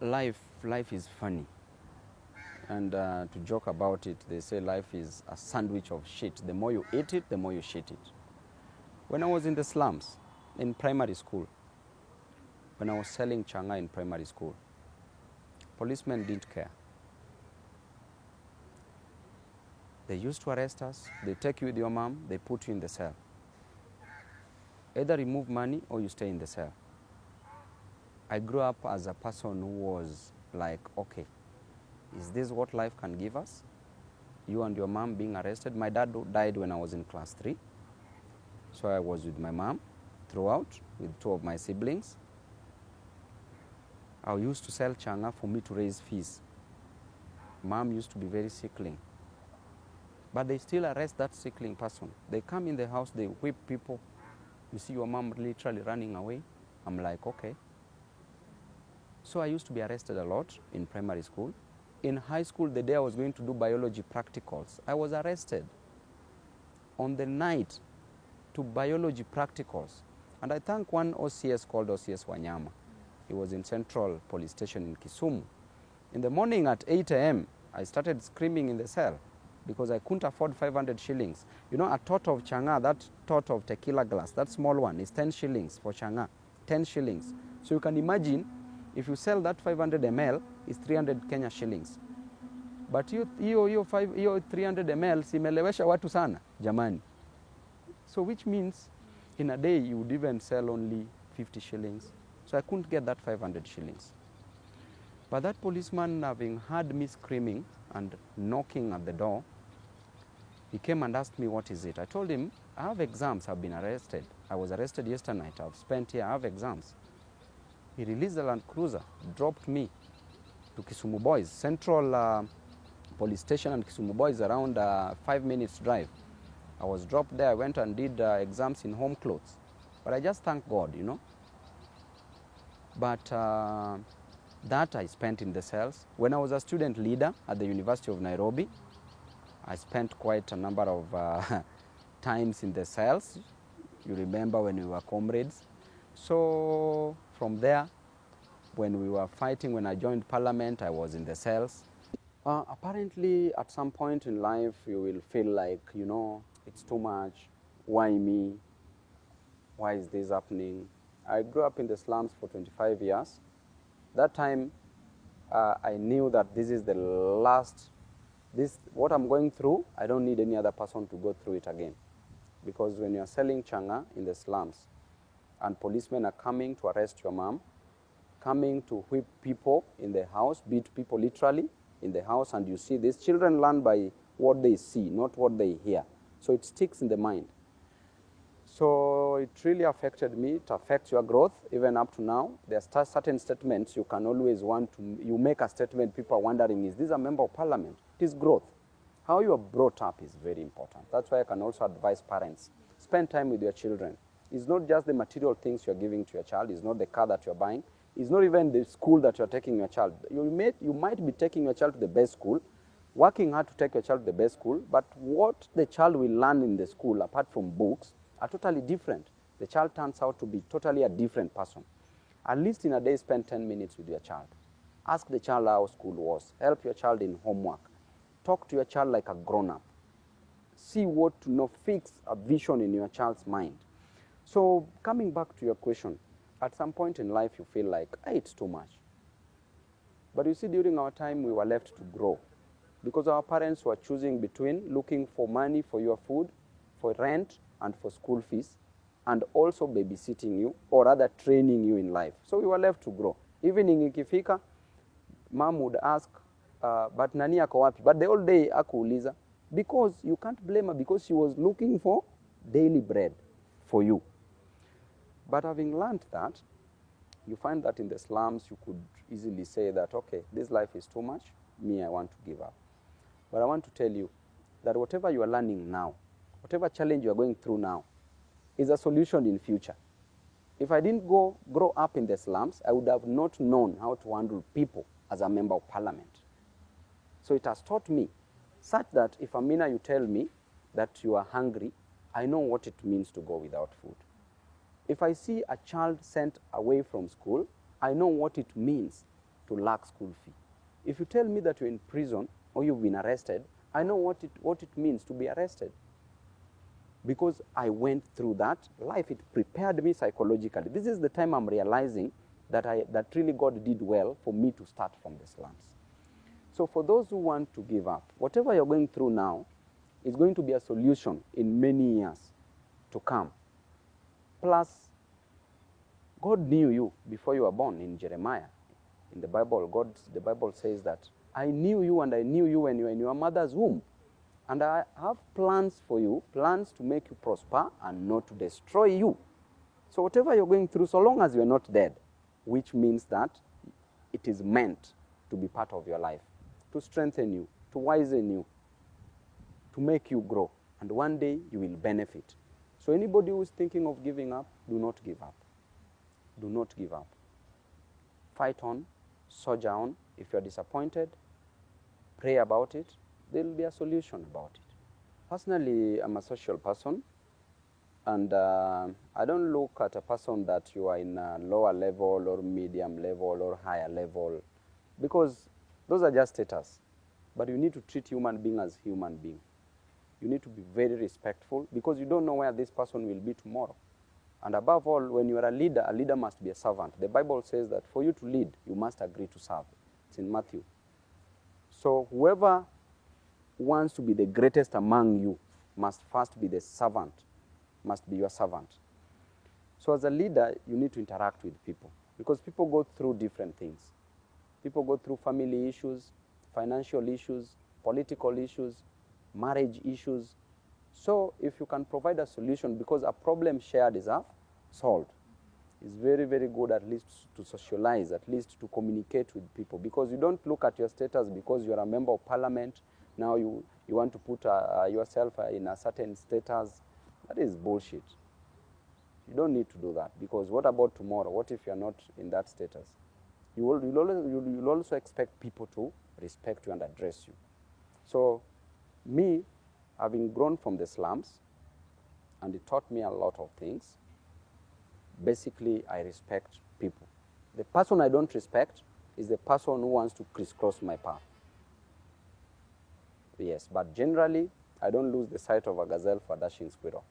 Life is funny. And to joke about it, they say life is a sandwich of shit. The more you eat it, the more you shit it. When I was in the slums, in primary school, when I was selling changa in primary school, policemen didn't care. They used to arrest us, they take you with your mom, they put you in the cell. Either remove money or you stay in the cell. I grew up as a person who was like, okay, is this what life can give us? You and your mom being arrested. My dad died when I was in class 3. So I was with my mom throughout, with 2 of my siblings. I used to sell changa for me to raise fees. Mom used to be very sickling. But they still arrest that sickling person. They come in the house, they whip people. You see your mom literally running away. I'm like, okay. So I used to be arrested a lot in primary school. In high school, the day I was going to do biology practicals, I was arrested on the night to biology practicals. And I thank one OCS called OCS Wanyama. He was in Central Police Station in Kisumu. In the morning at 8 a.m., I started screaming in the cell because I couldn't afford 500 shillings. You know, a tot of changa, that tot of tequila glass, that small one is 10 shillings for changa, 10 shillings. So you can imagine, if you sell that 500 ml, it's 300 Kenya shillings. But hiyo 300 ml simelewesha watu sana, jamani. So which means in a day you would even sell only 50 shillings. So I couldn't get that 500 shillings. But that policeman, having heard me screaming and knocking at the door, he came and asked me, what is it? I told him, I have exams, I've been arrested. I was arrested yesterday night, I've spent here, I have exams. He released the Land Cruiser, dropped me to Kisumu Boys. Central Police Station and Kisumu Boys around 5 minutes drive. I was dropped there, I went and did exams in home clothes. But I just thank God, you know. But that I spent in the cells. When I was a student leader at the University of Nairobi, I spent quite a number of times in the cells. You remember when we were comrades. So from there, when we were fighting, when I joined parliament, I was in the cells. Apparently, at some point in life, you will feel like, you know, it's too much. Why me? Why is this happening? I grew up in the slums for 25 years. That time, I knew that this is the last, what I'm going through, I don't need any other person to go through it again. Because when you're selling changa in the slums, and policemen are coming to arrest your mom, coming to whip people in the house, beat people literally in the house, and you see these children learn by what they see, not what they hear. So it sticks in the mind. So it really affected me. It affects your growth, even up to now. There are certain statements you can always want to, you make a statement, people are wondering, is this a member of parliament? It is growth. How you are brought up is very important. That's why I can also advise parents. Spend time with your children. It's not just the material things you're giving to your child. It's not the car that you're buying. It's not even the school that you're taking your child. You might be taking your child to the best school, working hard to take your child to the best school, but what the child will learn in the school, apart from books, are totally different. The child turns out to be totally a different person. At least in a day, spend 10 minutes with your child. Ask the child how school was. Help your child in homework. Talk to your child like a grown-up. See what to know, fix a vision in your child's mind. So coming back to your question, at some point in life you feel like, hey, it's too much. But you see, during our time, we were left to grow. Because our parents were choosing between looking for money for your food, for rent, and for school fees, and also babysitting you, or rather training you in life. So we were left to grow. Evening ikifika, mom would ask, but nani ako wapi? But the whole day akuuliza, because you can't blame her, because she was looking for daily bread for you. But having learned that, you find that in the slums you could easily say that, okay, this life is too much, me, I want to give up. But I want to tell you that whatever you are learning now, whatever challenge you are going through now, is a solution in future. If I didn't grow up in the slums, I would have not known how to handle people as a member of parliament. So it has taught me, such that if Amina, you tell me that you are hungry, I know what it means to go without food. If I see a child sent away from school, I know what it means to lack school fee. If you tell me that you're in prison or you've been arrested, I know what it means to be arrested. Because I went through that life, it prepared me psychologically. This is the time I'm realizing that really God did well for me to start from the slums. So for those who want to give up, whatever you're going through now is going to be a solution in many years to come. Plus, God knew you before you were born in Jeremiah. In the Bible, the Bible says that, I knew you and I knew you when you were in your mother's womb. And I have plans for you, plans to make you prosper and not to destroy you. So whatever you're going through, so long as you're not dead, which means that it is meant to be part of your life, to strengthen you, to wisen you, to make you grow. And one day you will benefit. So anybody who is thinking of giving up, do not give up. Do not give up. Fight on, soldier on. If you're disappointed, pray about it. There will be a solution about it. Personally, I'm a social person, and I don't look at a person that you are in a lower level or medium level or higher level, because those are just status. But you need to treat human being as human being. You need to be very respectful, because you don't know where this person will be tomorrow. And above all, when you are a leader must be a servant. The Bible says that for you to lead, you must agree to serve. It's in Matthew. So whoever wants to be the greatest among you must first be the servant, must be your servant. So as a leader, you need to interact with people, because people go through different things. People go through family issues, financial issues, political issues, marriage issues. So if you can provide a solution, because a problem shared is solved, it's very, very good at least to socialize, at least to communicate with people, because you don't look at your status because you're a member of parliament. Now you want to put yourself in a certain status. That is bullshit. You don't need to do that, because what about tomorrow? What if you're not in that status? You'll also expect people to respect you and address you. So me, having grown from the slums, and it taught me a lot of things, basically I respect people. The person I don't respect is the person who wants to crisscross my path. Yes, but generally, I don't lose the sight of a gazelle for a dashing squirrel.